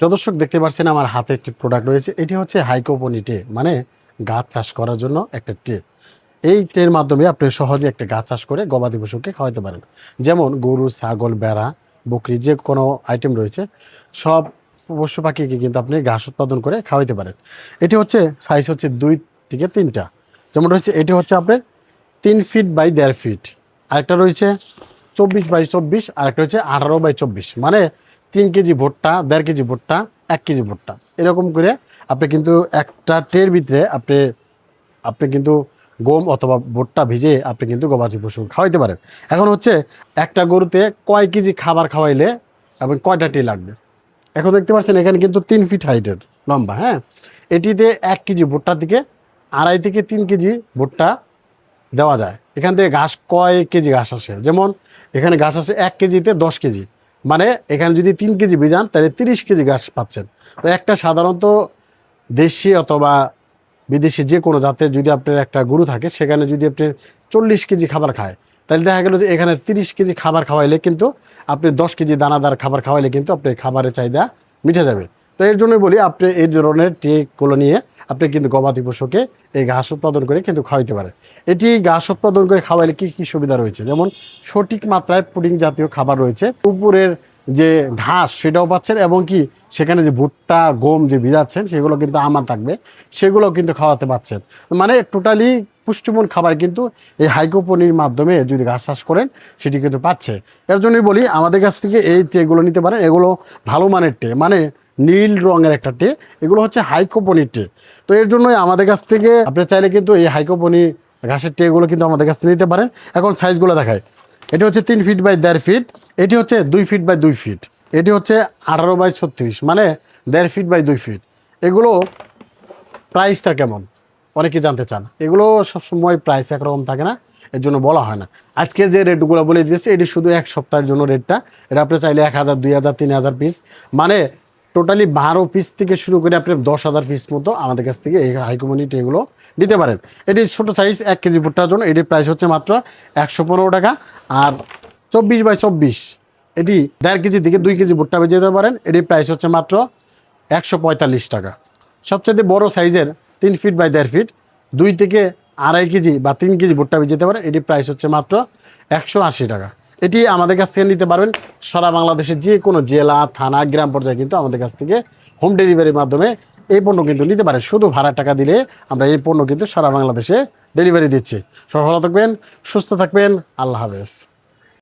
দর্শক দেখতে পাচ্ছেন আমার হাতে একটি প্রোডাক্ট রয়েছে। এটি হচ্ছে হাইকোপনি টে, মানে গাছ চাষ করার জন্য একটা টে। এই ট্রের মাধ্যমে আপনি সহজে একটা গাছ চাষ করে গবাদি পশুকে খাওয়াতে পারেন। যেমন গরু, ছাগল, ভেড়া, বকরি, যে কোনো আইটেম রয়েছে সব পশু পাখিকে কিন্তু আপনি ঘাস উৎপাদন করে খাওয়াইতে পারেন। এটি হচ্ছে সাইজ হচ্ছে 2 থেকে 3টা। যেমন রয়েছে এটি হচ্ছে আপনার 3 ফিট বাই 1.5 ফিট, আরেকটা রয়েছে 24 বাই 24, আরেকটা হচ্ছে 18 বাই 24, মানে 3 কেজি ভুট্টা, 1.5 কেজি ভুট্টা, 1 কেজি ভুট্টা, এরকম করে আপনি কিন্তু একটা ট্রের ভিতরে আপনি কিন্তু গম অথবা ভুট্টা ভিজে আপনি কিন্তু গবাদি পশু খাওয়াইতে পারেন। এখন হচ্ছে একটা গরুতে কয় কেজি খাবার খাওয়াইলে এবং কয়টা ট্রে লাগবে। এখন দেখতে পাচ্ছেন এখানে কিন্তু 3 ফিট হাইটের লম্বা, হ্যাঁ। এটিতে 1 কেজি ভুট্টার থেকে 2.5 থেকে 3 কেজি ভুট্টা দেওয়া যায়। এখান থেকে ঘাস কয় কেজি ঘাস আসে, যেমন এখানে ঘাস আসে 1 কেজিতে 10 কেজি, মানে এখানে যদি 3 কেজি ভিজান তাহলে 30 কেজি ঘাস পাচ্ছেন। তো একটা সাধারণত দেশি অথবা বিদেশি যে কোনো জাতের যদি আপনার একটা গরু থাকে, সেখানে যদি আপনি 40 কেজি খাবার খায়, তাহলে দেখা গেল যে এখানে 30 কেজি খাবার খাওয়াইলে কিন্তু আপনি 10 কেজি দানাদার খাবার খাওয়াইলে কিন্তু আপনার খাবারের চাহিদা মিটে যাবে। তো এর জন্যই বলি আপনি এই ধরনের ট্রেগুলো নিয়ে আপনি কিন্তু গবাদি পশুকে এই ঘাস উৎপাদন করে কিন্তু খাওয়াইতে পারেন। এটি ঘাস উৎপাদন করে খাওয়াইলে কী কী সুবিধা রয়েছে, যেমন সঠিক মাত্রায় প্রোটিন জাতীয় খাবার রয়েছে, উপরের যে ঘাস সেটাও পাচ্ছেন, এবং কি সেখানে যে ভুট্টা, গম যে ভিজাচ্ছেন সেগুলো কিন্তু আমার থাকবে, সেগুলো কিন্তু খাওয়াতে পাচ্ছেন। মানে টোটালি পুষ্টিমূল খাবার কিন্তু এই হাইকোপনির মাধ্যমে যদি ঘাস চাষ করেন সেটি কিন্তু পাচ্ছে। এর জন্যই বলি আমাদের কাছ থেকে এই ট্রেগুলো নিতে পারেন। এগুলো ভালো মানের ট্রে, মানে নীল রঙের একটা ট্রে, এগুলো হচ্ছে হাইকোপনির ট্রে। তো এর জন্যই আমাদের কাছ থেকে আপনি চাইলে কিন্তু এই হাইকোপনি ঘাসের ট্রেগুলো কিন্তু আমাদের কাছ থেকে নিতে পারেন। এখন সাইজগুলো দেখায়, এটি হচ্ছে 3 ফিট বাই 1.5 ফিট, এটি হচ্ছে 2 ফিট বাই 2 ফিট, এটি হচ্ছে 18 বাই 36, মানে 1.5 ফিট বাই 2 ফিট। এগুলো প্রাইসটা কেমন অনেকে জানতে চান। এগুলো সবসময় প্রাইস একরকম থাকে না, এর জন্য বলা হয় না। আজকে যে রেটগুলো বলে দিয়েছে এটি শুধু 1 সপ্তাহের জন্য রেটটা। এটা আপনি চাইলে 1000, 2000, 3000 পিস, মানে টোটালি 12 পিস থেকে শুরু করে আপনি 10,000 পিস মতো আমাদের কাছ থেকে এই হাইকোপনি ট্রেগুলো নিতে পারেন। এটি ছোটো সাইজ 1 কেজি ভুট্টার জন্য এটির প্রাইস হচ্ছে মাত্র 115 টাকা। আর 24 বাই 24, এটি 1.5 কেজি থেকে 2 কেজি ভুট্টা বেজে যেতে পারেন, এটির প্রাইস হচ্ছে মাত্র 145 টাকা। সবচেয়ে বড় সাইজের 3 ফিট বাই 1.5 ফিট, 2 থেকে 2.5 কেজি বা 3 কেজি ভুট্টা যেতে পারেন, এটির প্রাইস হচ্ছে মাত্র 180 টাকা। এটি আমাদের কাছ থেকে নিতে পারবেন সারা বাংলাদেশের যে কোনো জেলা, থানা, গ্রাম পর্যায়ে কিন্তু আমাদের কাছ থেকে হোম ডেলিভারির মাধ্যমে এই পণ্য কিন্তু নিতে পারে। শুধু ভাড়া টাকা দিলে আমরা এই পণ্য কিন্তু সারা বাংলাদেশে ডেলিভারি দিচ্ছি। সবাই ভালো থাকবেন, সুস্থ থাকবেন, আল্লাহ হাফেজ।